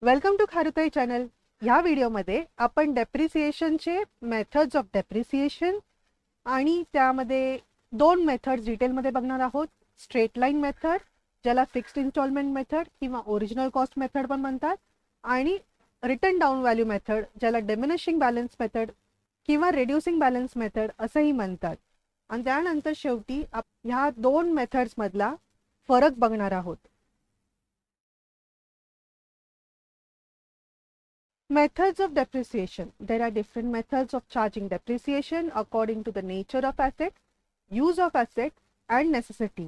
Welcome to खारुताई channel. ह्या व्हिडिओमध्ये आपण डेप्रिसिएशनचे मेथड्स ऑफ डेप्रिसिएशन आणि त्यामध्ये दोन मेथड्स डिटेलमध्ये बघणार आहोत. स्ट्रेट लाईन मेथड, ज्याला फिक्स्ड इन्स्टॉलमेंट मेथड किंवा ओरिजिनल कॉस्ट मेथड पण म्हणतात, आणि रिटर्न डाऊन व्हॅल्यू मेथड, ज्याला डिमिनिशिंग बॅलन्स मेथड किंवा रिड्युसिंग बॅलन्स मेथड असंही म्हणतात. आणि त्यानंतर शेवटी ह्या दोन मेथड्समधला फरक बघणार आहोत. Methods of depreciation. There are different methods of charging depreciation according to the nature of asset, use of asset and necessity.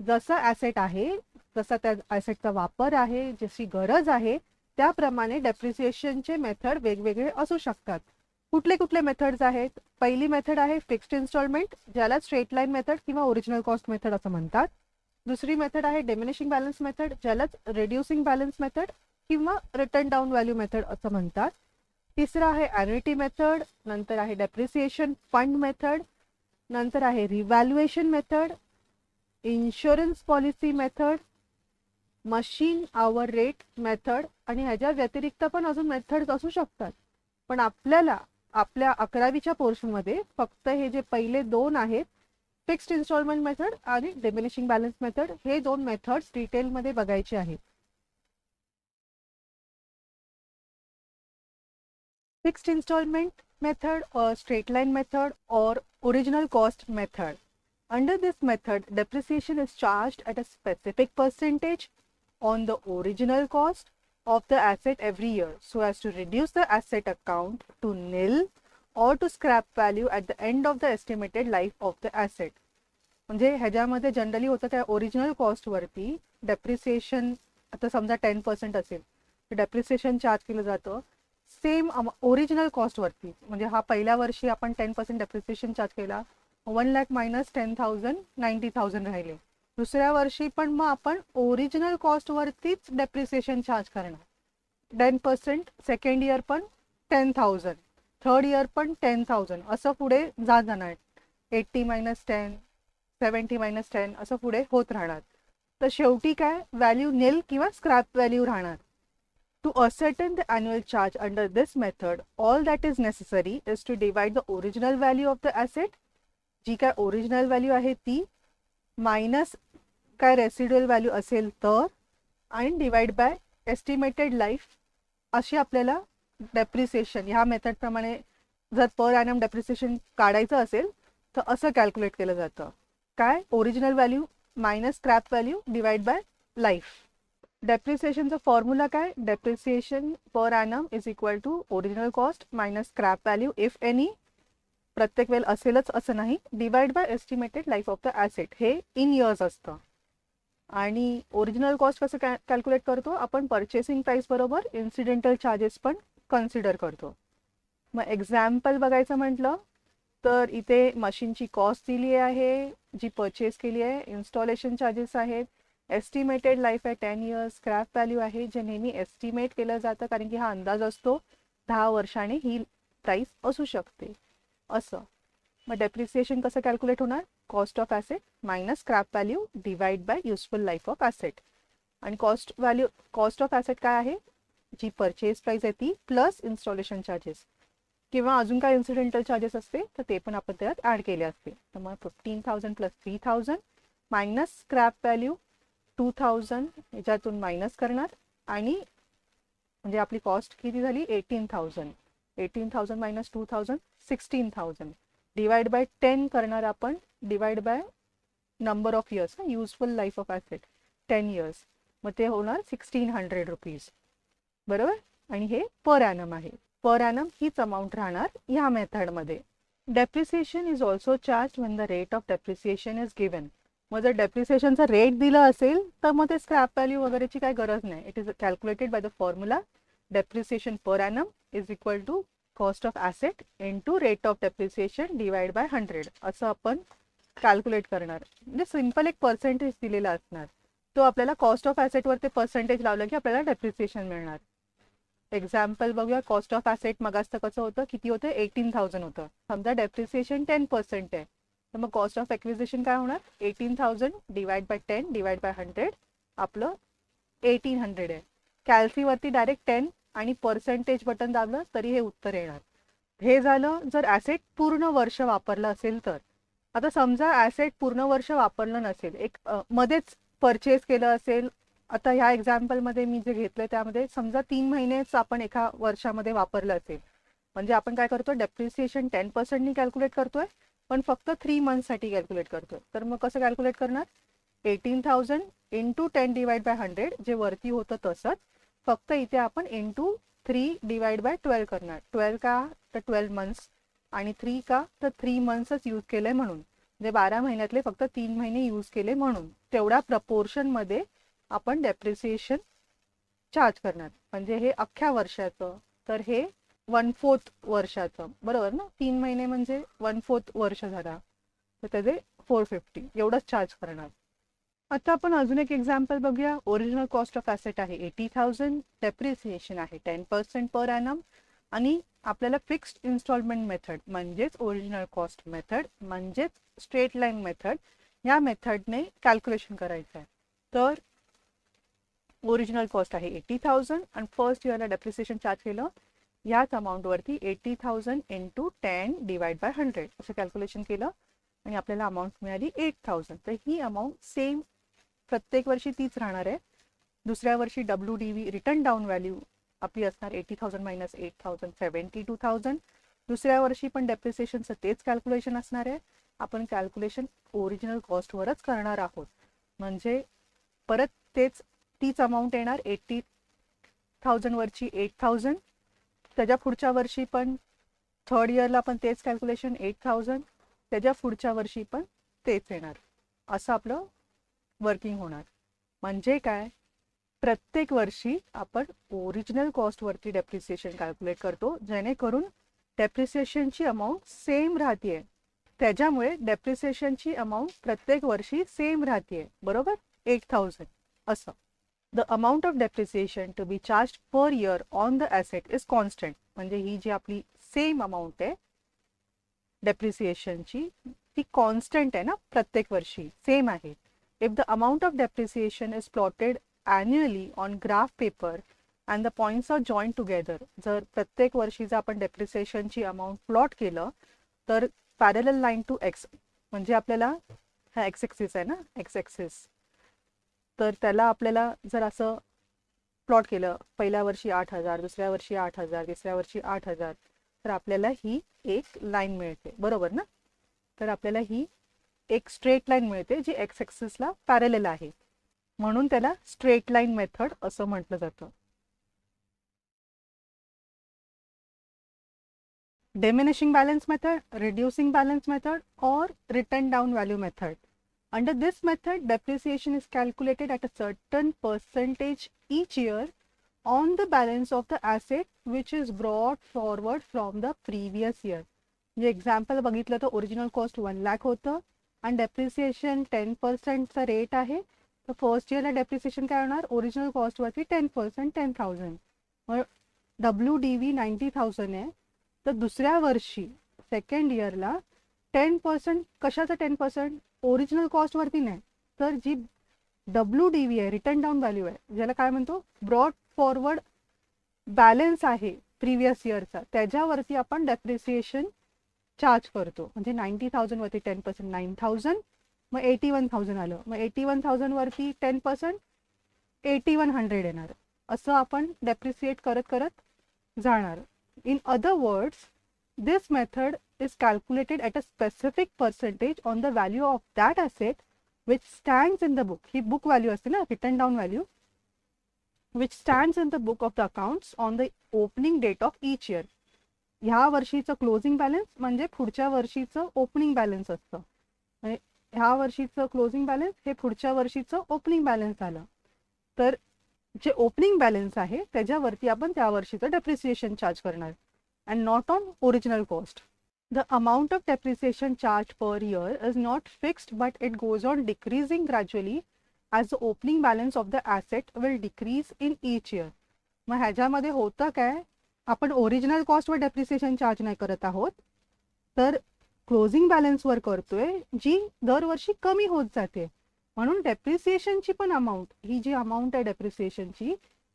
जसा ॲसेट आहे, जसा त्या ॲसेटचा वापर आहे, जशी गरज आहे, त्याप्रमाणे डेप्रिसिएशनचे मेथड वेगवेगळे असू शकतात. कुठले कुठले मेथड्स आहेत? पहिली मेथड आहे फिक्स्ड इन्स्टॉलमेंट, ज्याला स्ट्रेट लाईन मेथड किंवा ओरिजिनल कॉस्ट मेथड असं म्हणतात. दुसरी मेथड आहे डिमिनिशिंग बॅलन्स मेथड, ज्यालाच रिड्युसिंग बॅलन्स मेथड किंवा रिटर्न डाऊन व्हॅल्यू मेथड असं म्हणतात. तिसरं आहे ॲन्युइटी मेथड, नंतर आहे डेप्रिसिएशन फंड मेथड, नंतर आहे revaluation method, insurance policy method, machine hour rate method, आणि ह्याच्या व्यतिरिक्त पण अजून मेथड्स असू शकतात. पण आपल्याला आपल्या 11वीच्या पोर्शनमध्ये फक्त हे जे पहिले दोन आहेत, फिक्स्ड इन्स्टॉलमेंट मेथड आणि डिमिनिशिंग बॅलन्स मेथड, हे दोन मेथड्स डिटेलमध्ये बघायचे आहेत. Fixed installment method or straight line method or original cost method. Under this method, depreciation is charged at a specific percentage on the original cost of the asset every year so as to reduce the asset account to nil or to scrap value at the end of the estimated life of the asset. म्हणजे ह्याच्यामध्ये generally होतं त्या original कॉस्टवरती depreciation, आता समजा 10% असेल तर depreciation charge केलं जातं सेम ओरिजिनल कॉस्टवरती. म्हणजे हा पहिल्या वर्षी आपण 10% डेप्रिसिएशन चार्ज केला, 1 लाख मायनस 10,000 90,000 राहिले. दुसऱ्या वर्षी पण मग आपण ओरिजिनल कॉस्टवरतीच डेप्रिसिएशन चार्ज करणार, 10%. सेकंड इयर पण 10,000, थर्ड इयर पण 10,000, असं पुढे जात जाणार. 80 मायनस 10, 70 मायनस 10 असं पुढे होत राहणार. तर शेवटी काय, व्हॅल्यू निल किंवा स्क्रॅप व्हॅल्यू राहणार. To ascertain the annual charge under this method, all that is necessary is to divide the original value of the asset, जी काय ओरिजिनल व्हॅल्यू आहे ती, मायनस काय रेसिड्युअल व्हॅल्यू असेल तर, आणि डिवाइड बाय एस्टिमेटेड लाईफ. अशी आपल्याला डेप्रिसिएशन ह्या मेथडप्रमाणे जर पर ॲनम डेप्रिसिएशन काढायचं असेल तर असं कॅल्क्युलेट केलं जातं. काय, original value minus scrap value divide by life. डेप्रिसिएशनचा फॉर्म्युला काय, depreciation per annum is equal to original cost minus scrap value if any, प्रत्येक वेळ असेलच असं नाही, divide by estimated life of the asset. हे इन इयर्स असतं. आणि ओरिजिनल कॉस्ट कसं कॅल्क्युलेट करतो आपण, परचेसिंग प्राईस बरोबर इन्सिडेंटल चार्जेस पण कन्सिडर करतो. मग एक्झाम्पल बघायचं म्हटलं तर इथे मशीनची कॉस्ट दिली आहे जी परचेस केली आहे, इन्स्टॉलेशन चार्जेस आहेत, एस्टिमेटेड लाईफ आहे 10 इयर्स, स्क्रॅप व्हॅल्यू आहे जे नेहमी एस्टिमेट केलं जातं कारण की हा अंदाज असतो 10 वर्षांनी ही प्राईस असू शकते असं. मग डेप्रिसिएशन कसं कॅल्क्युलेट होणार, cost of asset minus scrap value divide by useful life of asset. आणि कॉस्ट ऑफ ॲसेट काय आहे, जी परचेस प्राईस आहे ती प्लस इन्स्टॉलेशन चार्जेस किंवा अजून काय इन्सिडेंटल चार्जेस असते तर ते पण आपण त्यात ॲड केले असते. तर मग 15,000 प्लस 3,000 मायनस स्क्रॅप व्हॅल्यू 2,000 याच्यातून मायनस करणार, आणि म्हणजे आपली कॉस्ट किती झाली 18,000. 18,000 मायनस 2,000 16,000 डिवाइड बाय 10 करणार आपण, divide by number of years, useful life of asset 10 years, मग ते होणार 1,600 रुपीज बरोबर. आणि हे पर ॲनम आहे. पर ॲनम हीच अमाऊंट राहणार ह्या मेथडमध्ये. Depreciation is also charge when the rate of depreciation is given. मग जर डेप्रिसिएशनचा रेट दिला असेल तर मग ते स्क्रॅप व्हॅल्यू वगैरेची काही गरज नाही. It is calculated by the formula depreciation per annum is equal to cost of asset into rate of depreciation divide by 100 असं आपण कॅल्क्युलेट करणार. म्हणजे सिम्पल एक पर्सेंटेज दिलेला असणार, तो आपल्याला कॉस्ट ऑफ ॲसेटवर ते पर्सेंटेज लावलं की आपल्याला डेप्रिसिएशन मिळणार. एक्झाम्पल बघूया. कॉस्ट ऑफ ॲसेट मगाचं कसं होतं, किती होतं 18,000 होतं. समजा डेप्रिसिएशन 10% आहे तर मग कॉस्ट ऑफ ॲक्विजिशन काय होणार, 18,000 डिवाइड बाय 10 डिवाइड बाय 100, आपलं 1,800 आहे. कॅल्सीवरती डायरेक्ट 10 आणि पर्सेंटेज बटन दाबलं तरी हे उत्तर येणार. हे झालं जर ॲसेट पूर्ण वर्ष वापरलं असेल तर. आता समजा ॲसेट पूर्ण वर्ष वापरलं नसेल, एक मध्येच परचेस केलं असेल. आता ह्या एक्झाम्पलमध्ये मी जे घेतलं त्यामध्ये समजा 3 महिनेच आपण एका वर्षामध्ये वापरलं असेल, म्हणजे आपण काय करतो, डेप्रिसिएशन 10%नी कॅल्क्युलेट करतोय, पण फक्त 3 मंथसाठी कॅल्क्युलेट करतोय. तर मग कसं कॅल्क्युलेट करणार, 18,000 इंटू 10 डिवाइड बाय 100 जे वरती होतं तसंच, फक्त इथे आपण इंटू 3 डिवाइड बाय 12 करणार. 12 का तर 12 मंथ्स, आणि 3 का तर 3 मंथ्सच यूज केलंय म्हणून, म्हणजे 12 महिन्यातले फक्त 3 महिने यूज केले म्हणून तेवढ्या प्रपोर्शनमध्ये आपण डेप्रिसिएशन चार्ज करणार. म्हणजे हे अख्ख्या वर्षाचं, तर हे 1/4 वर्षाचं, बरोबर ना, 3 महिने म्हणजे 1/4 वर्ष झाला, तर त्याचे 450 एवढंच चार्ज करणार. आता आपण अजून एक एक्झाम्पल बघूया. ओरिजिनल कॉस्ट ऑफ ॲसेट आहे 80,000, डेप्रिसिएशन आहे 10% पर ॲनम, आणि आपल्याला फिक्स्ड इन्स्टॉलमेंट मेथड म्हणजेच ओरिजिनल कॉस्ट मेथड म्हणजेच स्ट्रेट लाईन मेथड या मेथडने कॅल्क्युलेशन करायचं आहे. तर ओरिजिनल कॉस्ट आहे 80,000 आणि फर्स्ट इयरला डेप्रिसिएशन चार्ज केलं याच अमाऊंटवरती 80,000 इंटू 10 डिवाइड बाय 100 असं कॅल्क्युलेशन केलं आणि आपल्याला अमाऊंट मिळाली 8,000. तर ही अमाऊंट सेम प्रत्येक वर्षी तीच राहणार आहे. दुसऱ्या वर्षी WDV रिटर्न डाऊन व्हॅल्यू आपली असणार 80,000 मायनस 8,000 72,000. दुसऱ्या वर्षी पण डेप्रिसिएशनचं तेच कॅल्क्युलेशन असणार आहे. आपण कॅल्क्युलेशन ओरिजिनल कॉस्टवरच करणार आहोत, म्हणजे परत तीच अमाऊंट येणार 80,000 वरची 8,000. त्याच्या पुढच्या वर्षी पण थर्ड इयरला पण तेच कॅल्क्युलेशन 8,000, त्याच्या पुढच्या वर्षी पण तेच येणार. असं आपलं वर्किंग होणार. म्हणजे काय, प्रत्येक वर्षी आपण ओरिजिनल कॉस्टवरती डेप्रिसिएशन कॅल्क्युलेट करतो, जेणेकरून डेप्रिसिएशनची अमाऊंट सेम राहते. त्याच्यामुळे डेप्रिसिएशनची अमाऊंट प्रत्येक वर्षी सेम राहते, बरोबर, 8,000 असं. The amount of depreciation to be charged per year on the asset is constant. म्हणजे ही जी आपली सेम अमाऊंट आहे डेप्रिसिएशनची ती कॉन्स्टंट आहे ना, प्रत्येक वर्षी सेम आहे. If the amount of depreciation is plotted annually on graph paper and the points are joined together. जर प्रत्येक वर्षी जर आपण डेप्रिसिएशनची अमाऊंट प्लॉट केलं तर पॅरलल लाईन टू एक्स, म्हणजे आपल्याला हा एक्स ॲक्सिस आहे ना, एक्स ॲक्सिस, तर त्याला आपल्याला जर असं प्लॉट केलं, पहिल्या वर्षी 8,000, दुसऱ्या वर्षी 8,000, तिसऱ्या वर्षी 8,000, तर आपल्याला ही एक लाईन मिळते, बरोबर ना. तर आपल्याला ही एक स्ट्रेट लाईन मिळते जी एक्स ॲक्सिसला पॅरलल आहे, म्हणून त्याला स्ट्रेट लाईन मेथड असं म्हटलं जातं. Diminishing balance method, reducing balance method, or written down value method. Under this method, depreciation is calculated at a certain percentage each year on the balance of the asset which is brought forward from the previous year. जे example बघितलं तर original cost 1 lakh होतं आणि depreciation 10%चा rate आहे. तर first इयरला depreciation काय होणार, ओरिजिनल कॉस्टवरती 10% 10,000, मग WDV 90,000 आहे. तर दुसऱ्या वर्षी सेकंड इयरला 10%, कशाचं 10%, ओरिजिनल कॉस्टवरती नाही, तर जी WDV आहे, रिटर्न डाऊन व्हॅल्यू आहे, ज्याला काय म्हणतो, ब्रॉड फॉरवर्ड बॅलन्स आहे प्रिव्हियस इयरचा, त्याच्यावरती आपण डेप्रिसिएशन चार्ज करतो. म्हणजे 90,000 वरती 10% 9,000, मग 81,000 आलं, मग 81,000 वरती 10% 8,100 येणार. असं आपण डेप्रिसिएट करत करत जाणार. In other words, this method is calculated at a specific percentage on the value of that asset which stands in the book. He book value असते ना, written down value, which stands in the book of the accounts on the opening date of each year. ह्या वर्षीचं closing balance म्हणजे पुढच्या वर्षीचं opening balance असतं. ह्या वर्षीचं क्लोजिंग बॅलन्स हे पुढच्या वर्षीचं ओपनिंग बॅलन्स झालं. तर जे ओपनिंग बॅलन्स आहे त्याच्यावरती आपण त्या वर्षीचं डेप्रिसिएशन चार्ज करणार and not on original cost. The amount of depreciation charge per year is not fixed but it goes on decreasing gradually as the opening balance of the asset will decrease in each year. मग ह्याच्यामध्ये होतं काय, आपण original कॉस्टवर depreciation charge नाही करत आहोत, तर closing बॅलन्सवर करतोय, जी दरवर्षी कमी होत जाते. म्हणून डेप्रिसिएशनची पण अमाऊंट, ही जी अमाऊंट आहे डेप्रिसिएशनची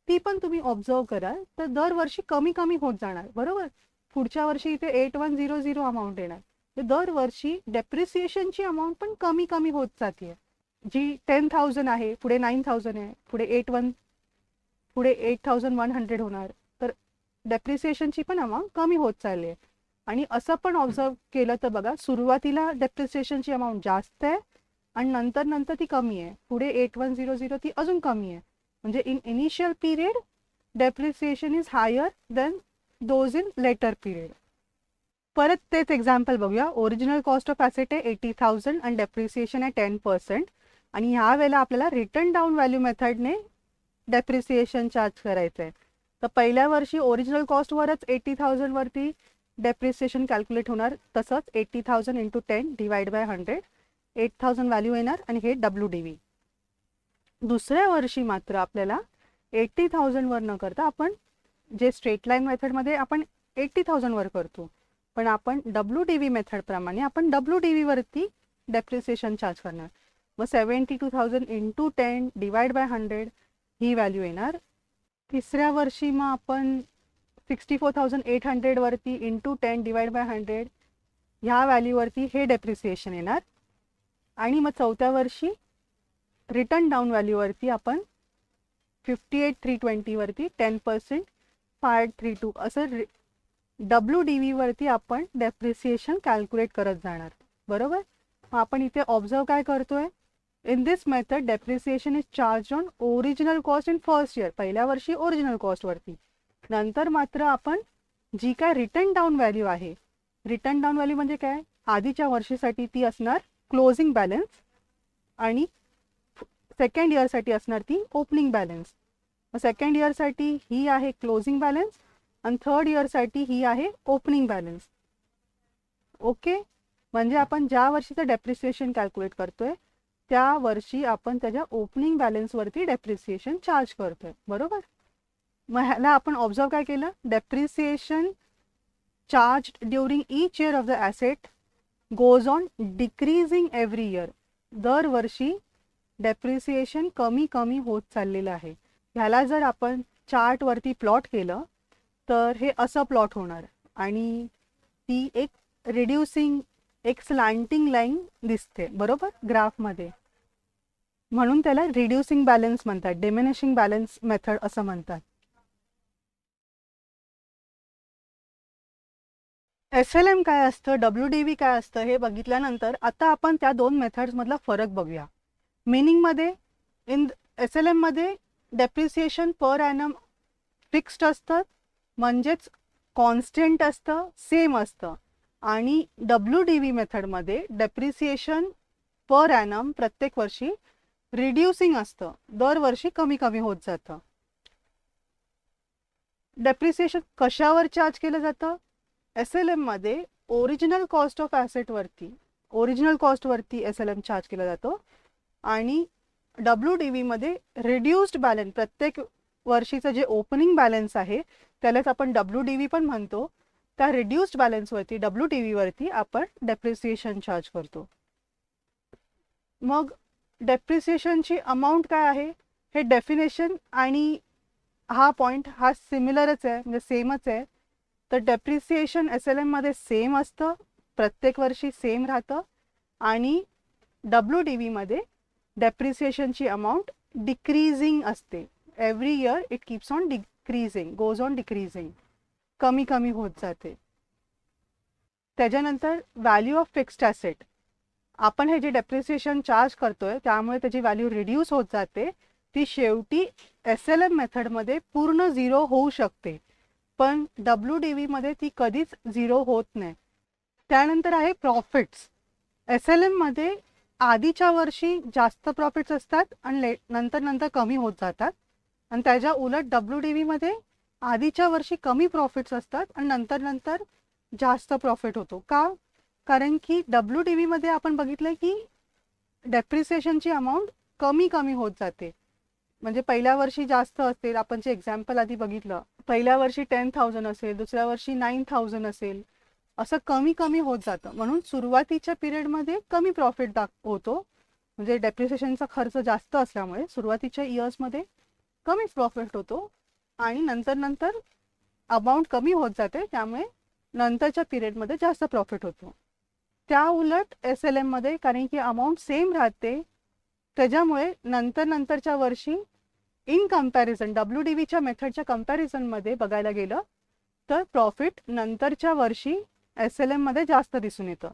ती पण तुम्ही ऑब्झर्व कराल तर दरवर्षी कमी कमी होत जाणार, बरोबर. पुढच्या वर्षी इथे 8100 अमाऊंट येणार, तर दरवर्षी डेप्रिसिएशनची अमाऊंट पण कमी कमी होत जाते. जी 10,000 आहे पुढे 9,000 आहे, पुढे 8,100 होणार, तर डेप्रिसिएशनची पण अमाऊंट कमी होत चालली आहे. आणि असं पण ऑब्झर्व केलं तर बघा, सुरुवातीला डेप्रिसिएशनची अमाऊंट जास्त आहे आणि नंतर नंतर ती कमी आहे, पुढे 8100 ती अजून कमी आहे. म्हणजे in initial period depreciation is higher than those in later period. परत तेच एक्झाम्पल बघूया. ओरिजिनल कॉस्ट ऑफ ॲसेट आहे 80,000 आणि डेप्रिसिएशन आहे 10%. आणि ह्या वेळेला आपल्याला रिटर्न डाऊन व्हॅल्यू मेथडने डेप्रिसिएशन चार्ज करायचं आहे. तर पहिल्या वर्षी ओरिजिनल कॉस्टवरच 80,000 वरती डेप्रिसिएशन कॅल्क्युलेट होणार, तसंच 80,000 इंटू 10 डिवाइड बाय 100, 8,000 व्हॅल्यू येणार आणि हे WDV. दुसऱ्या वर्षी मात्र आपल्याला 80,000 वर न करता आपण जे स्ट्रेट लाईन मेथडमध्ये आपण 80,000 वर करतो, पण आपण WDV मेथड प्रमाणे आपण WDV वरती डेप्रिसिएशन चार्ज करणार. मग 72,000 into 10 divide by 100 he value येणार. तिसऱ्या वर्षी मग आपण 64,800 वरती इंटू 10 डिवाइड बाय 100 ह्या व्हॅल्यूवरती हे डेप्रिसिएशन येणार. आणि मग चौथ्या वर्षी रिटर्न डाऊन व्हॅल्यूवरती आपण 58,320 वरती 10% 532 असं WDV वरती आपण डेप्रिसिएशन कॅल्क्युलेट करत जाणार, बरोबर. मग आपण इथे ऑब्झर्व काय करतोय, in this method depreciation is charge on original cost in first year, पहिल्या वर्षी ओरिजिनल कॉस्टवरती. नंतर मात्र आपण जी काय रिटर्न डाऊन व्हॅल्यू आहे, रिटर्न डाऊन व्हॅल्यू म्हणजे काय, आधीच्या वर्षीसाठी ती असणार क्लोजिंग बॅलन्स आणि सेकंड इयरसाठी असणार ती ओपनिंग बॅलन्स. मग सेकंड इयरसाठी ही आहे क्लोजिंग बॅलन्स आणि थर्ड इयरसाठी ही आहे ओपनिंग बॅलन्स. ओके, म्हणजे आपण ज्या वर्षीचं डेप्रिसिएशन कॅल्क्युलेट करतोय त्या वर्षी आपण त्याच्या ओपनिंग बॅलन्सवरती डेप्रिसिएशन चार्ज करतोय, बरोबर. मग ह्याला आपण ऑब्झर्व काय केलं, depreciation charge during each year of the asset goes on decreasing every year. दरवर्षी डेप्रिसिएशन कमी कमी होत चाललेलं आहे. ह्याला जर आपण चार्टवरती प्लॉट केलं तर हे असं प्लॉट होणार आणि ती एक रिड्युसिंग, एक स्लँटिंग लाईन दिसते, बरोबर, ग्राफमध्ये. म्हणून त्याला रिड्युसिंग बॅलन्स म्हणतात, डिमिनिशिंग बॅलन्स मेथड असं म्हणतात. SLM काय असतं, WDV काय असतं हे बघितल्यानंतर आता आपण त्या दोन मेथड्समधला फरक बघूया. मिनिंगमध्ये, इन SLM मध्ये डेप्रिसिएशन पर ॲनम फिक्स्ड असतं, म्हणजेच कॉन्स्टंट असतं, सेम असतं. आणि WDV मेथडमध्ये डेप्रिसिएशन पर ॲनम प्रत्येक वर्षी रिड्युसिंग असतं, दरवर्षी कमी कमी होत जातं. डेप्रिसिएशन कशावर चार्ज केलं जातं, SLM मध्ये ओरिजिनल कॉस्ट ऑफ ॲसेटवरती, ओरिजिनल कॉस्टवरती SLM चार्ज केला जातो. आणि WDV मध्ये रिड्युस्ड बॅलन्स, प्रत्येक वर्षीचं जे ओपनिंग बॅलन्स आहे त्यालाच आपण WDV पण म्हणतो, त्या रिड्युस्ड बॅलन्सवरती WDV वरती आपण डेप्रिसिएशन चार्ज करतो. मग डेप्रिसिएशनची अमाऊंट काय आहे, हे डेफिनेशन आणि हा पॉईंट हा सिमिलरच आहे, म्हणजे सेमच आहे. तर डेप्रिसिएशन SLM मध्ये सेम असतं, प्रत्येक वर्षी सेम राहतं. आणि WDV मध्ये डेप्रिसिएशनची अमाऊंट डिक्रीजिंग असते, every year it keeps on decreasing, goes on decreasing, कमी कमी होत जाते. त्याच्यानंतर व्हॅल्यू ऑफ फिक्स्ड ॲसेट, आपण हे जे डेप्रिसिएशन चार्ज करतोय त्यामुळे त्याची व्हॅल्यू रिड्यूस होत जाते. ती शेवटी SLM मेथडमध्ये पूर्ण झिरो होऊ शकते, पण WDV मध्ये ती कधीच झिरो होत नाही. त्यानंतर आहे प्रॉफिट्स. SLM मध्ये आधीच्या वर्षी जास्त प्रॉफिट्स असतात आणि नंतर नंतर कमी होत जातात. आणि त्याच्या उलट WDV मध्ये आधीच्या वर्षी कमी प्रॉफिट्स असतात आणि नंतर नंतर जास्त प्रॉफिट होतो. का, कारण की WDV मध्ये आपण बघितलं की डेप्रिसिएशनची अमाऊंट कमी कमी होत जाते. म्हणजे पहिल्या वर्षी जास्त असेल, आपण जे एक्झाम्पल आधी बघितलं, पहिल्या वर्षी 10,000 असेल, दुसऱ्या वर्षी 9,000 असेल, असं कमी कमी होत जातं. म्हणून सुरुवातीच्या पिरियडमध्ये कमी प्रॉफिट होतो, म्हणजे डेप्रिसिएशनचा खर्च जास्त असल्यामुळे सुरुवातीच्या इयर्समध्ये कमी प्रॉफिट होतो. आणि नंतर नंतर अमाऊंट कमी होत जाते, त्यामुळे नंतरच्या पिरियडमध्ये जास्त प्रॉफिट होतो. त्या उलट SLM मध्ये कारण की अमाऊंट सेम राहते, त्याच्यामुळे नंतरच्या वर्षी इन कम्पॅरिझन WDVच्या मेथडच्या कम्पॅरिझनमध्ये बघायला गेलं तर प्रॉफिट नंतरच्या वर्षी SLM मध्ये जास्त दिसून येतं.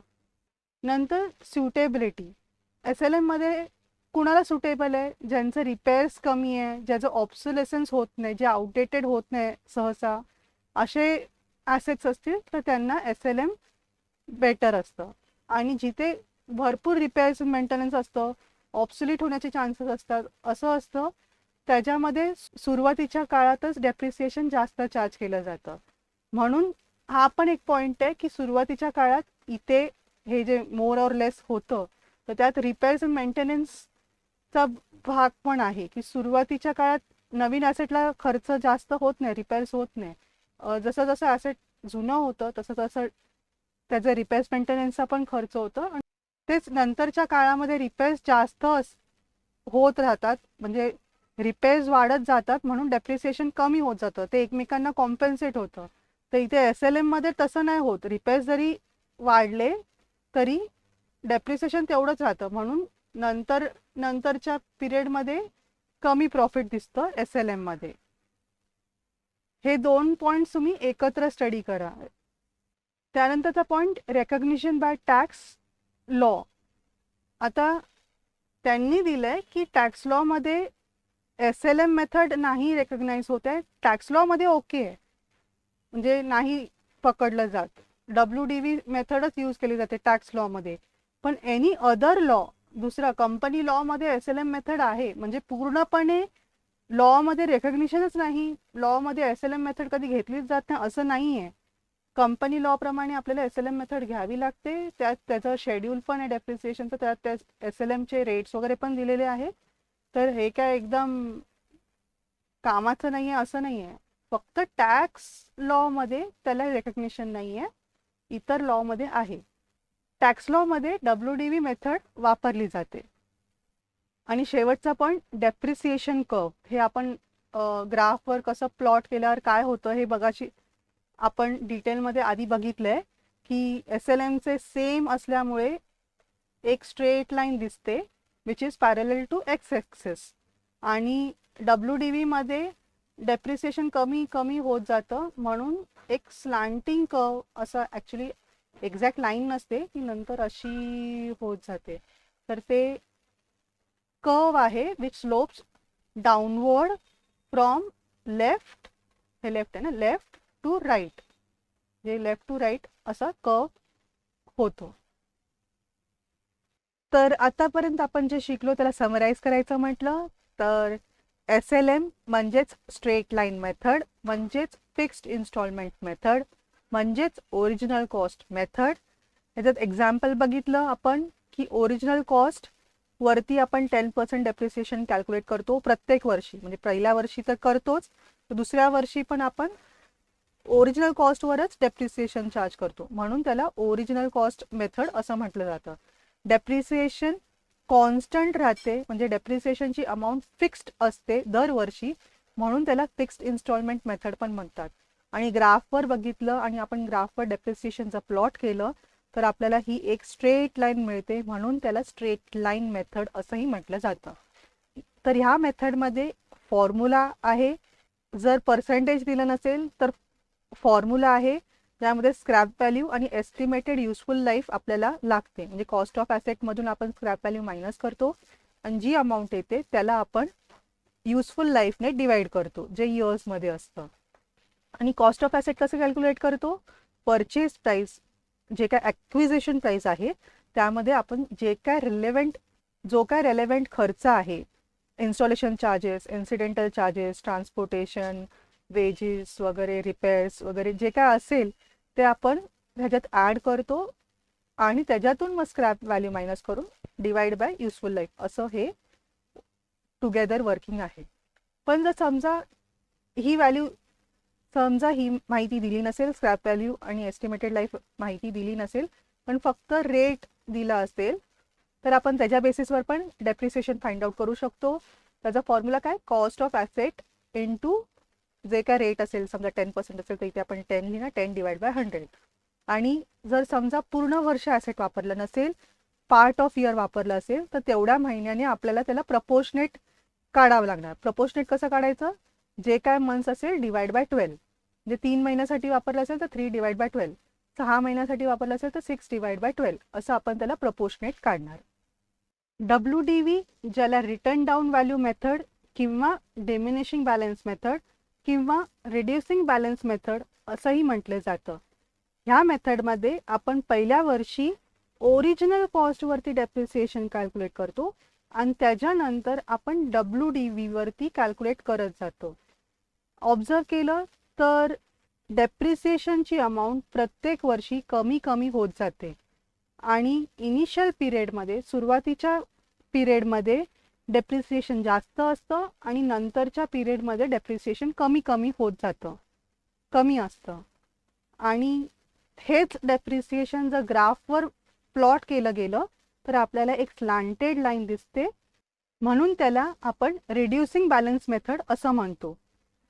नंतर सुटेबिलिटी. SLM मध्ये कुणाला सुटेबल आहे? ज्यांचं रिपेअर्स कमी आहे, ज्याचं ऑब्सोलेसन्स होत नाही, जे आउटडेटेड होत नाही सहसा, असे ॲसेट्स असतील तर त्यांना SLM बेटर असतं. आणि जिथे भरपूर रिपेअर्स मेंटेनन्स असतं, ऑब्सोलीट होण्याचे चान्सेस असतात, असं असतं त्याच्यामध्ये सुरुवातीच्या काळातच डेप्रिसिएशन जास्त चार्ज केलं जातं. म्हणून हा पण एक पॉईंट आहे की सुरुवातीच्या काळात इथे हे जे मोर ऑर लेस होतं, तर त्यात रिपेअर्स अँड मेंटेनन्सचा भाग पण आहे की सुरुवातीच्या काळात नवीन ॲसेटला खर्च जास्त होत नाही, रिपेअर्स होत नाही. जसं जसं ॲसेट जुनं होतं तसं तसं त्याचं रिपेअर्स मेंटेनन्सचा पण खर्च होतो. आणि तेच नंतरच्या काळामध्ये रिपेअर्स जास्त होत राहतात, म्हणजे रिपेअर्स वाढत जातात, म्हणून डेप्रिसिएशन कमी होत जातं, ते एकमेकांना कॉम्पेन्सेट होतं. तर इथे SLM मध्ये तसं नाही होत. रिपेअर्स जरी वाढले तरी डेप्रिसिएशन तेवढंच राहतं, म्हणून नंतरच्या पिरियडमध्ये कमी प्रॉफिट दिसतं SLM मध्ये. हे 2 पॉईंट्स तुम्ही एकत्र स्टडी करा. त्यानंतरचा point recognition by tax law. आता त्यांनी दिलंय की टॅक्स लॉ मध्ये SLM मेथड नाही रेकग्नाइज होत आहे. टॅक्स लॉ मध्ये ओके आहे, म्हणजे नाही पकडलं जात. WDV मेथडच यूज केली जाते टॅक्स लॉ मध्ये. पण एनी अदर लॉ, दुसरा कंपनी लॉ मध्ये SLM मेथड आहे, म्हणजे पूर्णपणे लॉ मध्ये रेकग्निशनच नाही, लॉ मध्ये SLM मेथड कधी घेतलीच जात नाही असं नाही आहे. कंपनी लॉ प्रमाणे आपल्याला SLM मेथड घ्यावी लागते. त्यात त्याचं शेड्यूल पण आहे डेप्रिसिएशनचं, त्यात SLMचे रेट्स वगैरे पण दिलेले आहे. तर हे काय एकदम कामाचं नाही आहे असं नाही आहे. फक्त टॅक्स लॉ मध्ये त्याला रेकग्निशन नाही आहे, इतर लॉ मध्ये आहे. टॅक्स लॉ मध्ये WDV मेथड वापरली जाते. आणि शेवटचा पॉईंट डेप्रिसिएशन कर्व. हे आपण ग्राफवर कसं प्लॉट केल्यावर काय होतं हे बघायची आपण डिटेलमध्ये आधी बघितलंय की SLMचे सेम असल्यामुळे एक स्ट्रेट लाईन दिसते which is parallel to X axis. आणि WDV मध्ये डेप्रिसिएशन कमी कमी होत जातं, म्हणून एक स्लँटिंग कर्व असं, ॲक्च्युली एक्झॅक्ट लाईन नसते ती, नंतर अशी होत जाते. तर ते कर्व आहे which slopes downward from left, हे लेफ्ट आहे ना, लेफ्ट टू राईट, जे लेफ्ट टू राईट असा कर्व होतो. तर आतापर्यंत आपण जे शिकलो त्याला समराईज करायचं म्हटलं तर SLM म्हणजेच स्ट्रेट लाईन मेथड, म्हणजेच फिक्स्ड इन्स्टॉलमेंट मेथड, म्हणजेच ओरिजिनल कॉस्ट मेथड. ह्याच्यात एक्झाम्पल बघितलं आपण की ओरिजिनल कॉस्ट वरती आपण 10% डेप्रिसिएशन कॅल्क्युलेट करतो प्रत्येक वर्षी, म्हणजे पहिल्या वर्षी तर करतोच, तर दुसऱ्या वर्षी पण आपण ओरिजिनल कॉस्टवरच डेप्रिसिएशन चार्ज करतो, म्हणून त्याला ओरिजिनल कॉस्ट मेथड असं म्हटलं जातं. डेप्रिसिएशन कॉन्स्टंट राहते, म्हणजे डेप्रिसिएशनची अमाऊंट फिक्स्ड असते दरवर्षी, म्हणून त्याला फिक्स्ड इन्स्टॉलमेंट मेथड पण म्हणतात. आणि ग्राफवर बघितलं आणि आपण ग्राफवर डेप्रिसिएशनचं प्लॉट केलं तर आपल्याला ही एक स्ट्रेट लाईन मिळते, म्हणून त्याला स्ट्रेट लाईन मेथड असंही म्हटलं जातं. तर ह्या मेथडमध्ये फॉर्म्युला आहे. जर पर्सेंटेज दिलं नसेल तर फॉर्म्युला आहे, ज्यामध्ये स्क्रॅप व्हॅल्यू आणि एस्टिमेटेड युजफुल लाईफ आपल्याला लागते. म्हणजे कॉस्ट ऑफ ॲसेटमधून आपण स्क्रॅप व्हॅल्यू मायनस करतो आणि जी अमाऊंट येते त्याला आपण युजफुल लाईफने डिवाइड करतो, जे इयर्समध्ये असतं. आणि कॉस्ट ऑफ ॲसेट कसं कॅल्क्युलेट करतो? परचेस प्राईस, जे काय ॲक्विजिशन प्राईस आहे त्यामध्ये आपण जो काय रेलेव्हंट खर्च आहे, installation charges, incidental charges, transportation, wedges वगैरे, रिपेअर्स वगैरे जे काय असेल ते आपण ह्याच्यात ॲड करतो आणि त्याच्यातून मग स्क्रॅप व्हॅल्यू मायनस करून डिवाइड बाय युजफुल लाईफ, असं हे टुगेदर वर्किंग आहे. पण जर समजा ही माहिती दिली नसेल, स्क्रॅप व्हॅल्यू आणि एस्टिमेटेड लाईफ माहिती दिली नसेल, पण फक्त रेट दिला असेल, तर आपण त्याच्या बेसिसवर पण डेप्रिसिएशन फाइंड आउट करू शकतो. त्याचा फॉर्म्युला काय? कॉस्ट ऑफ ॲसेट इंटू जे काय रेट असेल, समजा 10% असेल तर इथे आपण 10 लिहिणार, 10 डिवाइड बाय 100. आणि जर समजा पूर्ण वर्ष ॲसेट वापरलं नसेल, पार्ट ऑफ इयर वापरलं असेल, तर तेवढ्या महिन्याने आपल्याला त्याला प्रपोर्शनेट काढावं लागणार. प्रपोर्शनेट कसं काढायचं? जे काय मंथ्स असेल डिवाइड बाय 12. म्हणजे 3 महिन्यासाठी वापरलं असेल तर 3 डिवाइड बाय 12, 6 महिन्यासाठी वापरलं असेल तर 6 डिवाइड बाय 12, असं आपण त्याला प्रपोर्शनेट काढणार. WDV, ज्याला रिटर्न डाऊन व्हॅल्यू मेथड किंवा डिमिनिशिंग बॅलन्स मेथड किंवा रिड्युसिंग बॅलन्स मेथड असंही म्हटलं जातं. ह्या मेथडमध्ये आपण पहिल्या वर्षी ओरिजिनल कॉस्टवरती डेप्रिसिएशन कॅल्क्युलेट करतो आणि त्याच्यानंतर आपण WDV वरती कॅल्क्युलेट करत जातो. ऑब्झर्व केलं तर डेप्रिसिएशनची अमाऊंट प्रत्येक वर्षी कमी कमी होत जाते आणि इनिशियल पिरियडमध्ये, सुरुवातीच्या पिरियडमध्ये डेप्रिसिएशन जास्त असतं आणि नंतरच्या पिरियडमध्ये डेप्रिसिएशन कमी कमी होत जातं, कमी असतं. आणि हेच डेप्रिसिएशन जर ग्राफवर प्लॉट केलं गेलं तर आपल्याला एक स्लांटेड लाईन दिसते, म्हणून त्याला आपण रिड्युसिंग बॅलन्स मेथड असं म्हणतो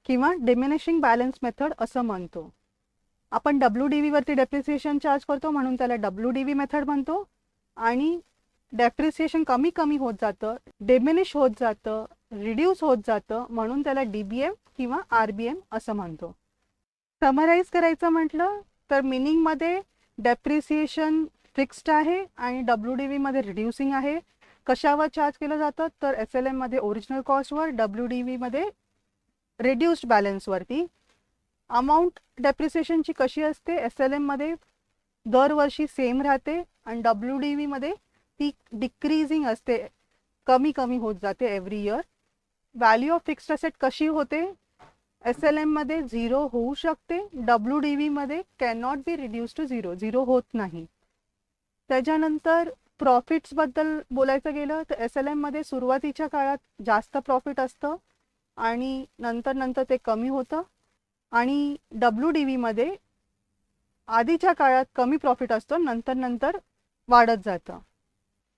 किंवा डिमिनिशिंग बॅलन्स मेथड असं म्हणतो. आपण WDV वरती डेप्रिसिएशन चार्ज करतो म्हणून त्याला WDV मेथड म्हणतो. आणि डेप्रिसिएशन कमी कमी होत जातं, डिमिनिश होत जातं, रिड्यूस होत जातं, म्हणून त्याला DBM किंवा RBM असं म्हणतो. समराईज करायचं म्हटलं तर मिनिंगमध्ये डेप्रिसिएशन फिक्स्ड आहे आणि WDV मध्ये रिड्युसिंग आहे. कशावर चार्ज केलं जातं तर SLM मध्ये ओरिजिनल कॉस्टवर, WDV मध्ये रिड्युस्ड बॅलन्सवरती. अमाऊंट डेप्रिसिएशनची कशी असते? SLM मध्ये दरवर्षी सेम राहते आणि WDV मध्ये ती डिक्रीजिंग असते, कमी कमी होत जाते every year. Value of fixed asset कशी होते? SLM मध्ये 0 होऊ शकते, WDV मध्ये can not be reduce to 0, 0 होत नाही. त्याच्यानंतर प्रॉफिट्सबद्दल बोलायचं गेलं तर SLM मध्ये सुरुवातीच्या काळात जास्त प्रॉफिट असतं आणि नंतर ते कमी होतं आणि WDV मध्ये आधीच्या काळात कमी प्रॉफिट असतो, नंतर वाढत जातं.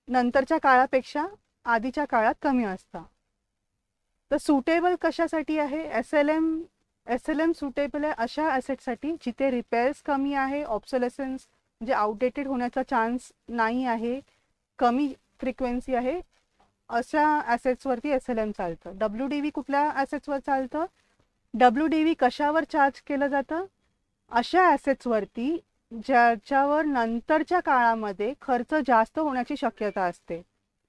नंतरच्या काळापेक्षा आधीच्या काळात कमी असतं. तर सुटेबल कशासाठी आहे? SLM सुटेबल आहे अशा ॲसेटसाठी जिथे रिपेअर्स कमी आहे, ऑब्सोलेसन्स म्हणजे आउटडेटेड होण्याचा चान्स नाही आहे, कमी फ्रिक्वेन्सी आहे, अशा ॲसेट्सवरती SLM चालतं. WDV कुठल्या ॲसेट्सवर चालतं? WDV कशावर चार्ज केलं जातं? अशा ॲसेट्सवरती ज्याच्यावर नंतरच्या काळामध्ये खर्च जास्त होण्याची शक्यता असते,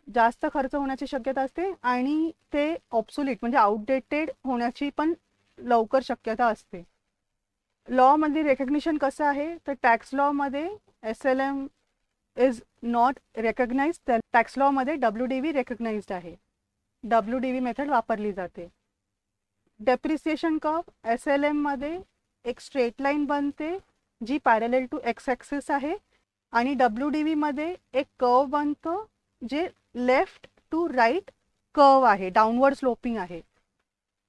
जास्त खर्च होण्याची शक्यता असते आणि ते ऑब्सोलीट म्हणजे आउटडेटेड होण्याची पण लवकर शक्यता असते. लॉमध्ये रेकग्निशन कसं आहे तर टॅक्स लॉमध्ये SLM इज नॉट रेकग्नाइज्ड, तर टॅक्स लॉमध्ये WDV रेकग्नाइज्ड आहे, WDV मेथड वापरली जाते. डेप्रिसिएशन कर्व SLM मध्ये एक स्ट्रेट लाईन बनते जी पॅरलल टू एक्स ॲक्सिस आहे आणि WDV मध्ये एक कर्व बनतं जे लेफ्ट टू राईट कर्व आहे, डाऊनवर्ड स्लोपिंग आहे.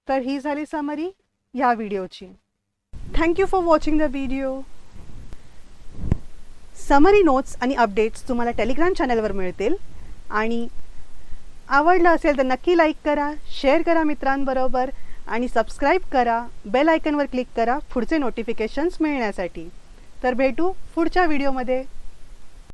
तर ही झाली समरी ह्या व्हिडिओची. Thank you for watching the video. Summary notes आणि अपडेट्स तुम्हाला टेलिग्राम चॅनलवर मिळतील आणि आवडलं असेल तर नक्की लाईक करा, शेअर करा मित्रांबरोबर आणि सबस्क्राईब करा, बेल आयकनवर क्लिक करा पुढचे नोटिफिकेशन्स मिळण्यासाठी. तर भेटू पुढच्या व्हिडिओमध्ये.